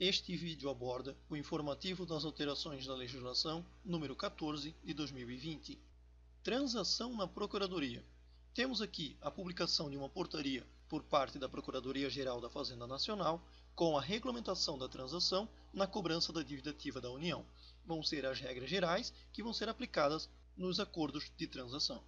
Este vídeo aborda o informativo das alterações da legislação número 14 de 2020. Transação na Procuradoria. Temos aqui a publicação de uma portaria por parte da Procuradoria-Geral da Fazenda Nacional com a regulamentação da transação na cobrança da dívida ativa da União. Vão ser as regras gerais que vão ser aplicadas nos acordos de transação.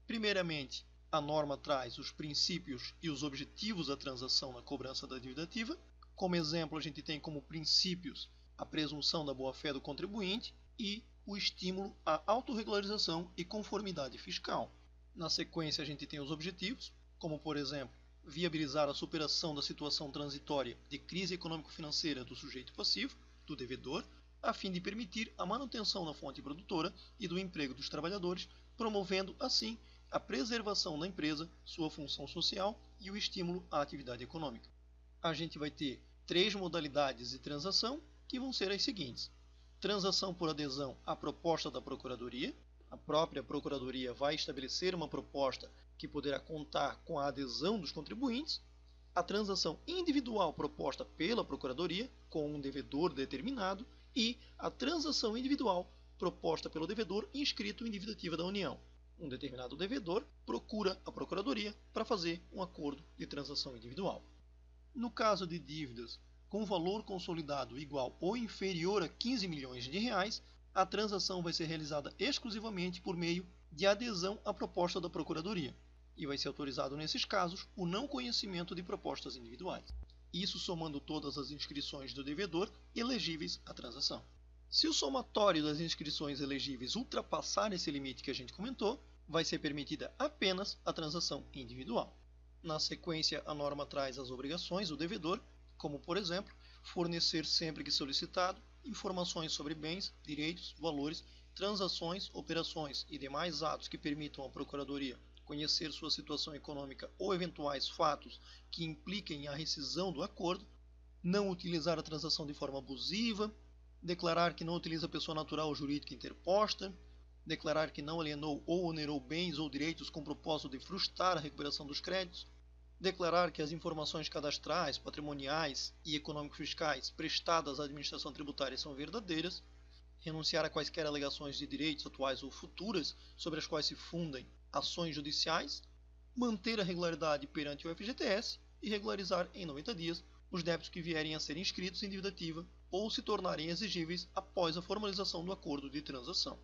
Primeiramente, a norma traz os princípios e os objetivos da transação na cobrança da dívida ativa. Como exemplo, a gente tem como princípios a presunção da boa-fé do contribuinte e o estímulo à autorregularização e conformidade fiscal. Na sequência, a gente tem os objetivos, como por exemplo, viabilizar a superação da situação transitória de crise econômico-financeira do sujeito passivo, do devedor, a fim de permitir a manutenção da fonte produtora e do emprego dos trabalhadores, promovendo assim a preservação da empresa, sua função social e o estímulo à atividade econômica. A gente vai ter 3 modalidades de transação, que vão ser as seguintes. Transação por adesão à proposta da Procuradoria. A própria Procuradoria vai estabelecer uma proposta que poderá contar com a adesão dos contribuintes. A transação individual proposta pela Procuradoria, com um devedor determinado. E a transação individual proposta pelo devedor inscrito em dívida ativa da União. Um determinado devedor procura a Procuradoria para fazer um acordo de transação individual. No caso de dívidas com valor consolidado igual ou inferior a 15 milhões de reais, a transação vai ser realizada exclusivamente por meio de adesão à proposta da Procuradoria, e vai ser autorizado nesses casos o não conhecimento de propostas individuais. Isso somando todas as inscrições do devedor elegíveis à transação. Se o somatório das inscrições elegíveis ultrapassar esse limite que a gente comentou, vai ser permitida apenas a transação individual. Na sequência, a norma traz as obrigações do devedor, como por exemplo, fornecer sempre que solicitado informações sobre bens, direitos, valores, transações, operações e demais atos que permitam à Procuradoria conhecer sua situação econômica ou eventuais fatos que impliquem a rescisão do acordo, não utilizar a transação de forma abusiva, declarar que não utiliza pessoa natural ou jurídica interposta, declarar que não alienou ou onerou bens ou direitos com propósito de frustrar a recuperação dos créditos, declarar que as informações cadastrais, patrimoniais e econômico-fiscais prestadas à administração tributária são verdadeiras, renunciar a quaisquer alegações de direitos atuais ou futuras sobre as quais se fundem ações judiciais, manter a regularidade perante o FGTS e regularizar em 90 dias os débitos que vierem a ser inscritos em dívida ativa ou se tornarem exigíveis após a formalização do acordo de transação.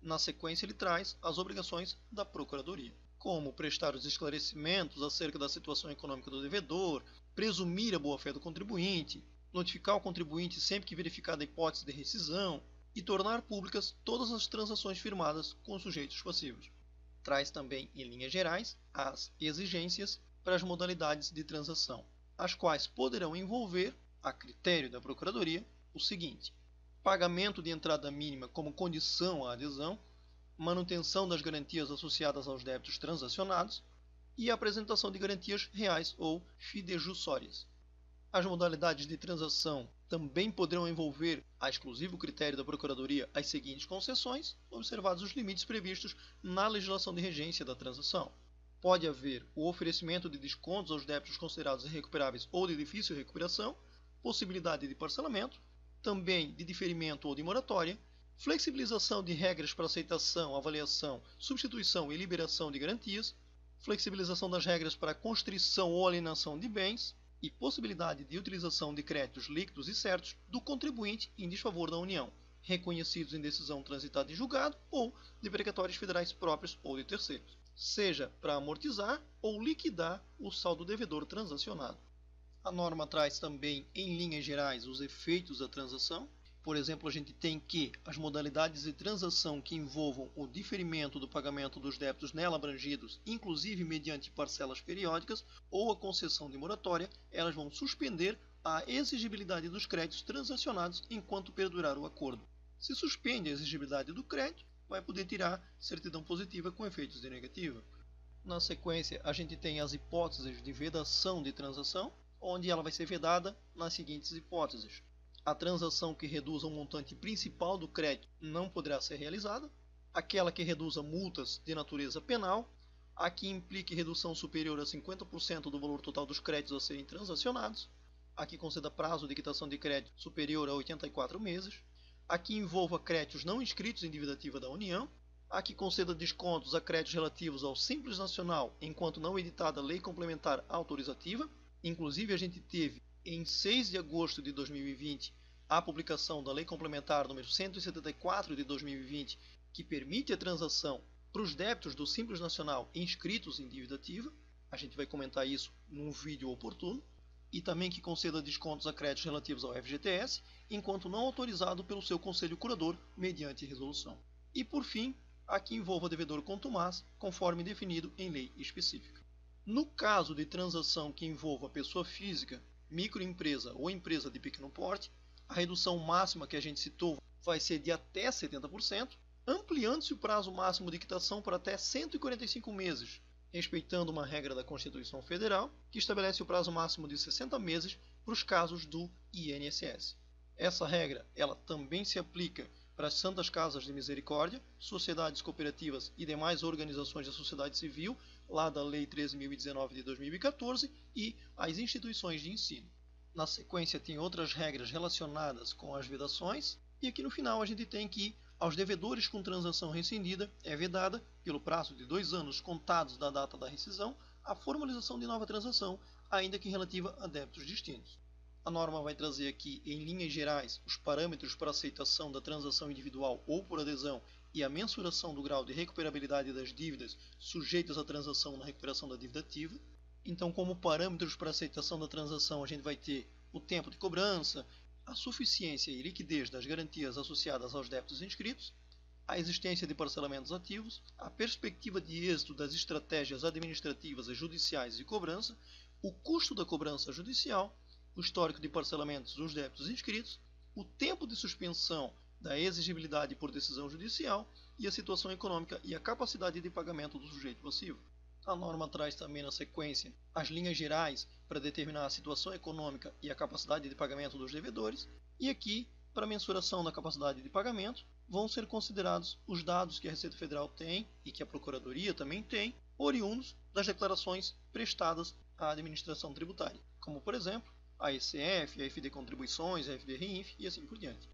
Na sequência, ele traz as obrigações da Procuradoria, como prestar os esclarecimentos acerca da situação econômica do devedor, presumir a boa-fé do contribuinte, notificar o contribuinte sempre que verificada a hipótese de rescisão e tornar públicas todas as transações firmadas com os sujeitos passivos. Traz também, em linhas gerais, as exigências para as modalidades de transação, as quais poderão envolver, a critério da Procuradoria, o seguinte: pagamento de entrada mínima como condição à adesão, manutenção das garantias associadas aos débitos transacionados e a apresentação de garantias reais ou fidejussórias. As modalidades de transação também poderão envolver, a exclusivo critério da Procuradoria, as seguintes concessões, observados os limites previstos na legislação de regência da transação. Pode haver o oferecimento de descontos aos débitos considerados irrecuperáveis ou de difícil recuperação, possibilidade de parcelamento, também de diferimento ou de moratória, flexibilização de regras para aceitação, avaliação, substituição e liberação de garantias, flexibilização das regras para constrição ou alienação de bens e possibilidade de utilização de créditos líquidos e certos do contribuinte em desfavor da União, reconhecidos em decisão transitada em julgado ou de precatórios federais próprios ou de terceiros, seja para amortizar ou liquidar o saldo devedor transacionado. A norma traz também, em linhas gerais, os efeitos da transação. Por exemplo, a gente tem que as modalidades de transação que envolvam o diferimento do pagamento dos débitos nela abrangidos, inclusive mediante parcelas periódicas, ou a concessão de moratória, elas vão suspender a exigibilidade dos créditos transacionados enquanto perdurar o acordo. Se suspende a exigibilidade do crédito, vai poder tirar certidão positiva com efeitos de negativa. Na sequência, a gente tem as hipóteses de vedação de transação, onde ela vai ser vedada nas seguintes hipóteses. A transação que reduza o montante principal do crédito não poderá ser realizada, aquela que reduza multas de natureza penal, a que implique redução superior a 50% do valor total dos créditos a serem transacionados, a que conceda prazo de quitação de crédito superior a 84 meses, a que envolva créditos não inscritos em dívida ativa da União, a que conceda descontos a créditos relativos ao Simples Nacional enquanto não editada Lei Complementar Autorizativa. Inclusive, a gente teve, em 6 de agosto de 2020, a publicação da Lei Complementar número 174 de 2020, que permite a transação para os débitos do Simples Nacional inscritos em dívida ativa. A gente vai comentar isso num vídeo oportuno. E também que conceda descontos a créditos relativos ao FGTS, enquanto não autorizado pelo seu Conselho Curador, mediante resolução. E, por fim, a que envolva devedor contumaz, conforme definido em lei específica. No caso de transação que envolva pessoa física, microempresa ou empresa de pequeno porte, a redução máxima que a gente citou vai ser de até 70%, ampliando-se o prazo máximo de quitação para até 145 meses, respeitando uma regra da Constituição Federal, que estabelece o prazo máximo de 60 meses para os casos do INSS. Essa regra ela também se aplica para as Santas Casas de Misericórdia, sociedades cooperativas e demais organizações da sociedade civil, lá da Lei 13.019 de 2014, e as instituições de ensino. Na sequência tem outras regras relacionadas com as vedações, e aqui no final a gente tem que aos devedores com transação rescindida é vedada, pelo prazo de 2 anos contados da data da rescisão, a formalização de nova transação, ainda que relativa a débitos distintos. A norma vai trazer aqui, em linhas gerais, os parâmetros para aceitação da transação individual ou por adesão e a mensuração do grau de recuperabilidade das dívidas sujeitas à transação na recuperação da dívida ativa. Então, como parâmetros para aceitação da transação, a gente vai ter o tempo de cobrança, a suficiência e liquidez das garantias associadas aos débitos inscritos, a existência de parcelamentos ativos, a perspectiva de êxito das estratégias administrativas e judiciais de cobrança, o custo da cobrança judicial, o histórico de parcelamentos dos débitos inscritos, o tempo de suspensão da exigibilidade por decisão judicial e a situação econômica e a capacidade de pagamento do sujeito passivo. A norma traz também na sequência as linhas gerais para determinar a situação econômica e a capacidade de pagamento dos devedores, e aqui, para a mensuração da capacidade de pagamento, vão ser considerados os dados que a Receita Federal tem e que a Procuradoria também tem, oriundos das declarações prestadas à administração tributária, como por exemplo a ECF, a FD Contribuições, a FD Reinf e assim por diante.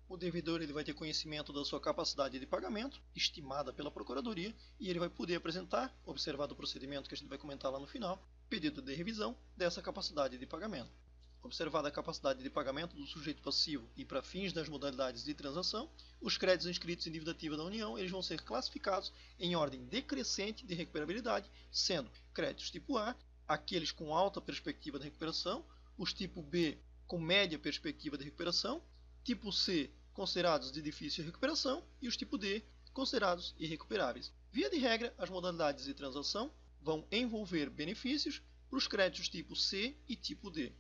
O devedor ele vai ter conhecimento da sua capacidade de pagamento, estimada pela Procuradoria, e ele vai poder apresentar, observado o procedimento que a gente vai comentar lá no final, pedido de revisão dessa capacidade de pagamento. Observada a capacidade de pagamento do sujeito passivo e para fins das modalidades de transação, os créditos inscritos em dívida ativa da União eles vão ser classificados em ordem decrescente de recuperabilidade, sendo créditos tipo A, aqueles com alta perspectiva de recuperação, os tipo B com média perspectiva de recuperação, tipo C considerados de difícil recuperação e os tipo D considerados irrecuperáveis. Via de regra, as modalidades de transação vão envolver benefícios para os créditos tipo C e tipo D.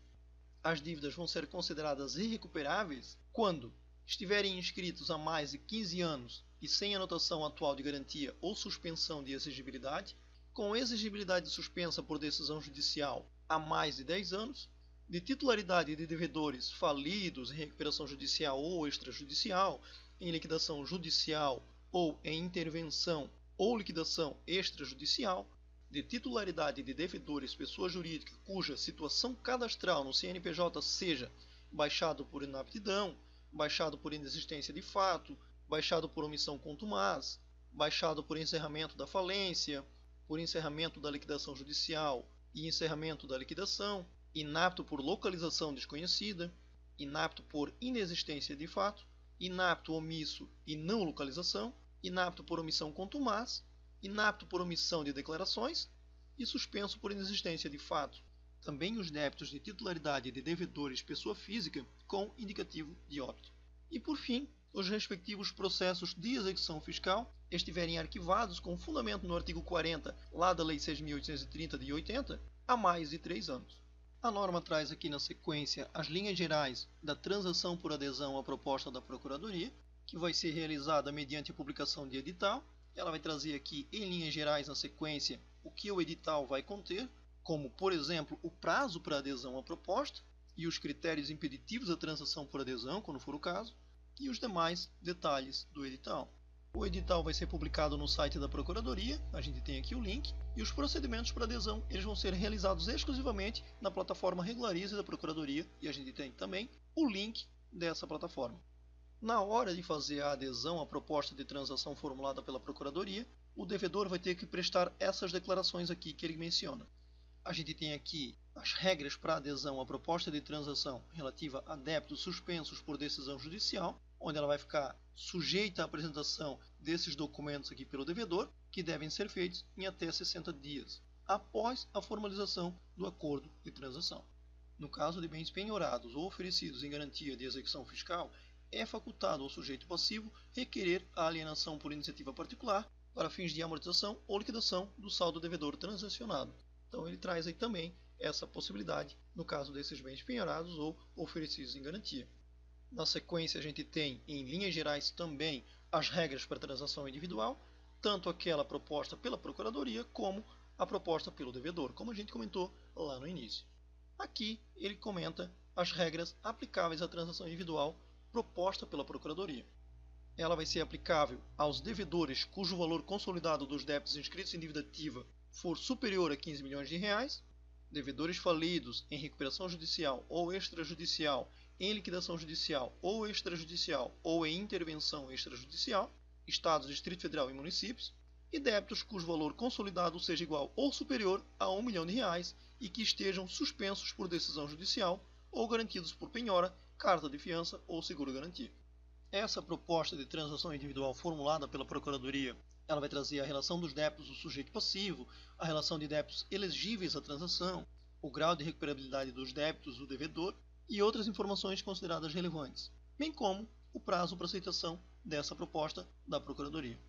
As dívidas vão ser consideradas irrecuperáveis quando estiverem inscritos há mais de 15 anos e sem anotação atual de garantia ou suspensão de exigibilidade, com exigibilidade suspensa por decisão judicial há mais de 10 anos, de titularidade de devedores falidos em recuperação judicial ou extrajudicial, em liquidação judicial ou em intervenção ou liquidação extrajudicial, de titularidade de devedores pessoa jurídica cuja situação cadastral no CNPJ seja baixado por inaptidão, baixado por inexistência de fato, baixado por omissão contumaz, baixado por encerramento da falência, por encerramento da liquidação judicial e encerramento da liquidação, inapto por localização desconhecida, inapto por inexistência de fato, inapto, omisso e não localização, inapto por omissão contumaz, inapto por omissão de declarações e suspenso por inexistência de fato. Também os débitos de titularidade de devedores pessoa física com indicativo de óbito. E por fim, os respectivos processos de execução fiscal estiverem arquivados com fundamento no artigo 40 lá da Lei 6.830 de 80 há mais de 3 anos. A norma traz aqui na sequência as linhas gerais da transação por adesão à proposta da Procuradoria, que vai ser realizada mediante a publicação de edital. Ela vai trazer aqui em linhas gerais na sequência o que o edital vai conter, como por exemplo o prazo para adesão à proposta e os critérios impeditivos da transação por adesão, quando for o caso, e os demais detalhes do edital. O edital vai ser publicado no site da Procuradoria, a gente tem aqui o link, e os procedimentos para adesão eles vão ser realizados exclusivamente na plataforma Regularize da Procuradoria, e a gente tem também o link dessa plataforma. Na hora de fazer a adesão à proposta de transação formulada pela Procuradoria, o devedor vai ter que prestar essas declarações aqui que ele menciona. A gente tem aqui as regras para adesão à proposta de transação relativa a débitos suspensos por decisão judicial, onde ela vai ficar sujeita à apresentação desses documentos aqui pelo devedor, que devem ser feitos em até 60 dias, após a formalização do acordo de transação. No caso de bens penhorados ou oferecidos em garantia de execução fiscal, é facultado ao sujeito passivo requerer a alienação por iniciativa particular para fins de amortização ou liquidação do saldo devedor transacionado. Então ele traz aí também essa possibilidade no caso desses bens penhorados ou oferecidos em garantia. Na sequência, a gente tem, em linhas gerais, também as regras para transação individual, tanto aquela proposta pela Procuradoria como a proposta pelo devedor, como a gente comentou lá no início. Aqui ele comenta as regras aplicáveis à transação individual proposta pela Procuradoria. Ela vai ser aplicável aos devedores cujo valor consolidado dos débitos inscritos em dívida ativa for superior a 15 milhões de reais, devedores falidos em recuperação judicial ou extrajudicial, em liquidação judicial ou extrajudicial ou em intervenção extrajudicial, Estados, Distrito Federal e municípios, e débitos cujo valor consolidado seja igual ou superior a 1 milhão de reais e que estejam suspensos por decisão judicial ou garantidos por penhora, carta de fiança ou seguro-garantia. Essa proposta de transação individual formulada pela Procuradoria, ela vai trazer a relação dos débitos do sujeito passivo, a relação de débitos elegíveis à transação, o grau de recuperabilidade dos débitos do devedor e outras informações consideradas relevantes, bem como o prazo para aceitação dessa proposta da Procuradoria.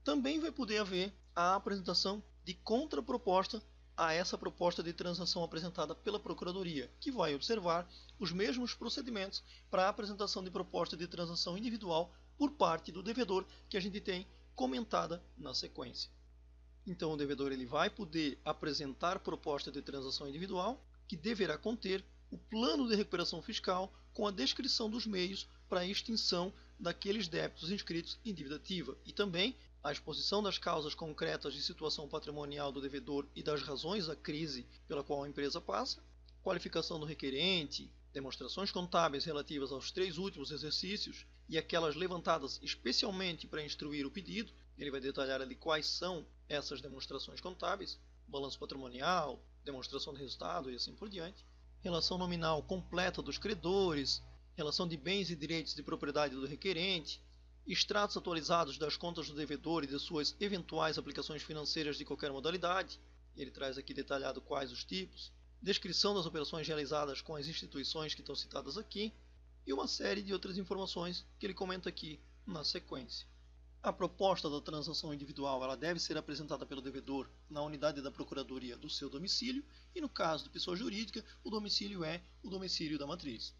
Também vai poder haver a apresentação de contraproposta a essa proposta de transação apresentada pela Procuradoria, que vai observar os mesmos procedimentos para a apresentação de proposta de transação individual por parte do devedor que a gente tem comentada na sequência. Então o devedor ele vai poder apresentar proposta de transação individual, que deverá conter o plano de recuperação fiscal com a descrição dos meios para a extinção daqueles débitos inscritos em dívida ativa e também a exposição das causas concretas de situação patrimonial do devedor e das razões da crise pela qual a empresa passa, qualificação do requerente, demonstrações contábeis relativas aos 3 últimos exercícios e aquelas levantadas especialmente para instruir o pedido. Ele vai detalhar ali quais são essas demonstrações contábeis, balanço patrimonial, demonstração de resultado e assim por diante. Relação nominal completa dos credores, relação de bens e direitos de propriedade do requerente, extratos atualizados das contas do devedor e de suas eventuais aplicações financeiras de qualquer modalidade. Ele traz aqui detalhado quais os tipos, descrição das operações realizadas com as instituições que estão citadas aqui e uma série de outras informações que ele comenta aqui na sequência. A proposta da transação individual ela deve ser apresentada pelo devedor na unidade da Procuradoria do seu domicílio e, no caso de pessoa jurídica, o domicílio é o domicílio da matriz.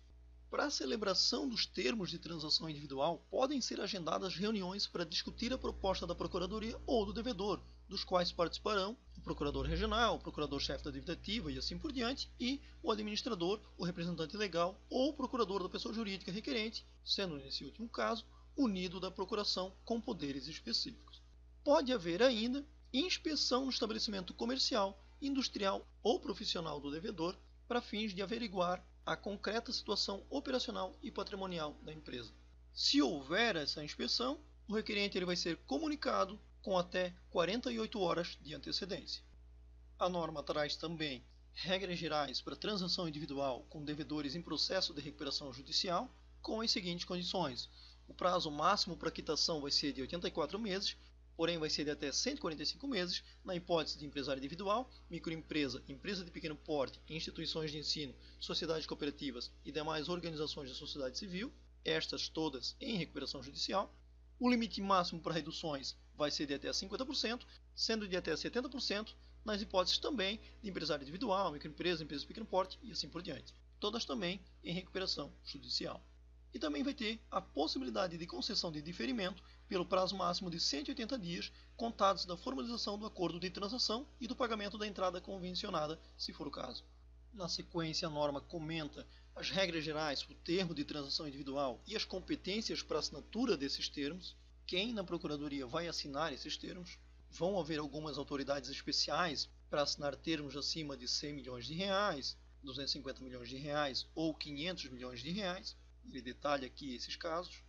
Para a celebração dos termos de transação individual, podem ser agendadas reuniões para discutir a proposta da Procuradoria ou do devedor, dos quais participarão o Procurador Regional, o Procurador-Chefe da Dívida Ativa e assim por diante, e o administrador, o representante legal ou o Procurador da pessoa jurídica requerente, sendo nesse último caso unido da procuração com poderes específicos. Pode haver ainda inspeção no estabelecimento comercial, industrial ou profissional do devedor para fins de averiguar a concreta situação operacional e patrimonial da empresa. Se houver essa inspeção, o requerente ele vai ser comunicado com até 48 horas de antecedência. A norma traz também regras gerais para transação individual com devedores em processo de recuperação judicial, com as seguintes condições. O prazo máximo para quitação vai ser de 84 meses, porém vai ser de até 145 meses, na hipótese de empresário individual, microempresa, empresa de pequeno porte, instituições de ensino, sociedades cooperativas e demais organizações da sociedade civil, estas todas em recuperação judicial. O limite máximo para reduções vai ser de até 50%, sendo de até 70% nas hipóteses também de empresário individual, microempresa, empresa de pequeno porte e assim por diante. Todas também em recuperação judicial. E também vai ter a possibilidade de concessão de diferimento pelo prazo máximo de 180 dias, contados da formalização do acordo de transação e do pagamento da entrada convencionada, se for o caso. Na sequência, a norma comenta as regras gerais para o termo de transação individual e as competências para a assinatura desses termos. quem na Procuradoria vai assinar esses termos. Vão haver algumas autoridades especiais para assinar termos acima de 100 milhões de reais, 250 milhões de reais ou 500 milhões de reais. Ele detalha aqui esses casos.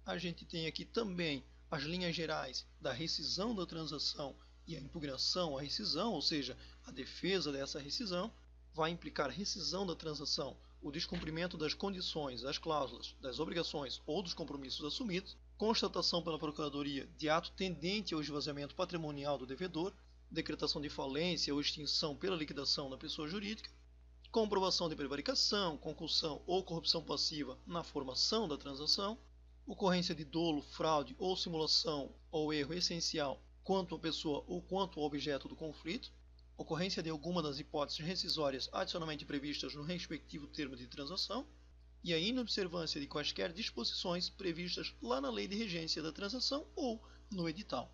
A gente tem aqui também as linhas gerais da rescisão da transação e a impugnação à rescisão, ou seja, a defesa dessa rescisão. Vai implicar rescisão da transação, o descumprimento das condições, das cláusulas, das obrigações ou dos compromissos assumidos, constatação pela Procuradoria de ato tendente ao esvaziamento patrimonial do devedor, decretação de falência ou extinção pela liquidação da pessoa jurídica, comprovação de prevaricação, concussão ou corrupção passiva na formação da transação, ocorrência de dolo, fraude ou simulação ou erro essencial quanto à pessoa ou quanto ao objeto do conflito, ocorrência de alguma das hipóteses rescisórias adicionalmente previstas no respectivo termo de transação e a inobservância de quaisquer disposições previstas lá na lei de regência da transação ou no edital.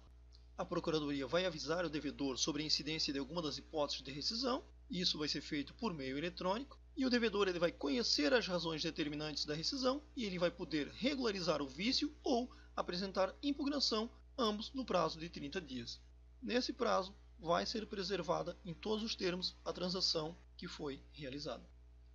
A Procuradoria vai avisar o devedor sobre a incidência de alguma das hipóteses de rescisão, e isso vai ser feito por meio eletrônico, e o devedor ele vai conhecer as razões determinantes da rescisão e ele vai poder regularizar o vício ou apresentar impugnação, ambos no prazo de 30 dias. Nesse prazo, vai ser preservada em todos os termos a transação que foi realizada.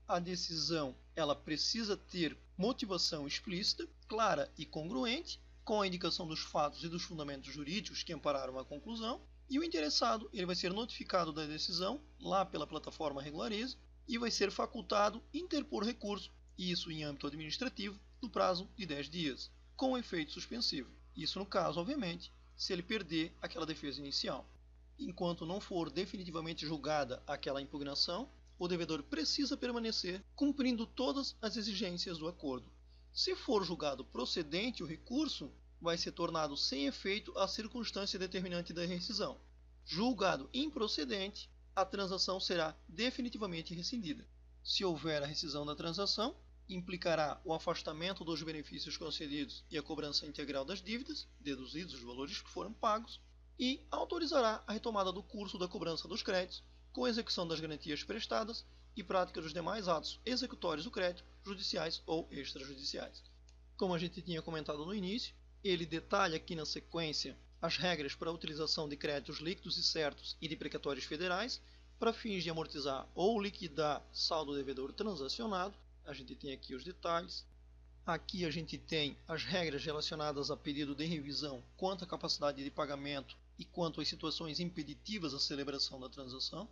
A decisão ela precisa ter motivação explícita, clara e congruente, com a indicação dos fatos e dos fundamentos jurídicos que ampararam a conclusão, e o interessado ele vai ser notificado da decisão lá pela plataforma Regularize e vai ser facultado interpor recurso, isso em âmbito administrativo, no prazo de 10 dias, com efeito suspensivo. Isso no caso, obviamente, se ele perder aquela defesa inicial. Enquanto não for definitivamente julgada aquela impugnação, o devedor precisa permanecer cumprindo todas as exigências do acordo. Se for julgado procedente o recurso, vai ser tornado sem efeito a circunstância determinante da rescisão. Julgado improcedente, a transação será definitivamente rescindida. Se houver a rescisão da transação, implicará o afastamento dos benefícios concedidos e a cobrança integral das dívidas, deduzidos os valores que foram pagos, e autorizará a retomada do curso da cobrança dos créditos, com execução das garantias prestadas e prática dos demais atos executórios do crédito, judiciais ou extrajudiciais. Como a gente tinha comentado no início, ele detalha aqui na sequência as regras para a utilização de créditos líquidos e certos e de precatórios federais para fins de amortizar ou liquidar saldo devedor transacionado. A gente tem aqui os detalhes. Aqui a gente tem as regras relacionadas a pedido de revisão quanto à capacidade de pagamento e quanto às situações impeditivas à celebração da transação,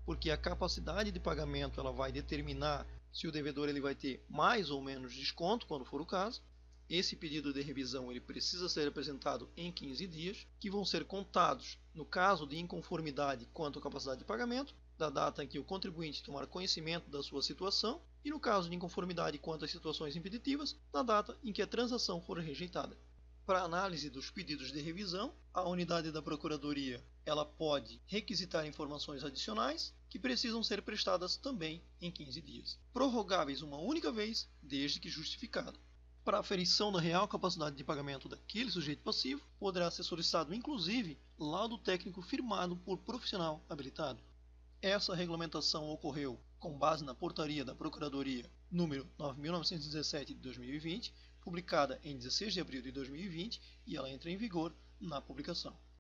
porque a capacidade de pagamento ela vai determinar se o devedor ele vai ter mais ou menos desconto, quando for o caso. Esse pedido de revisão ele precisa ser apresentado em 15 dias, que vão ser contados no caso de inconformidade quanto à capacidade de pagamento, da data em que o contribuinte tomar conhecimento da sua situação, e no caso de inconformidade quanto às situações impeditivas, na data em que a transação for rejeitada. Para análise dos pedidos de revisão, a unidade da Procuradoria ela pode requisitar informações adicionais que precisam ser prestadas também em 15 dias, prorrogáveis uma única vez, desde que justificado. Para a aferição da real capacidade de pagamento daquele sujeito passivo, poderá ser solicitado inclusive laudo técnico firmado por profissional habilitado. Essa regulamentação ocorreu com base na portaria da Procuradoria número 9.917 de 2020, publicada em 16 de abril de 2020, e ela entra em vigor na publicação.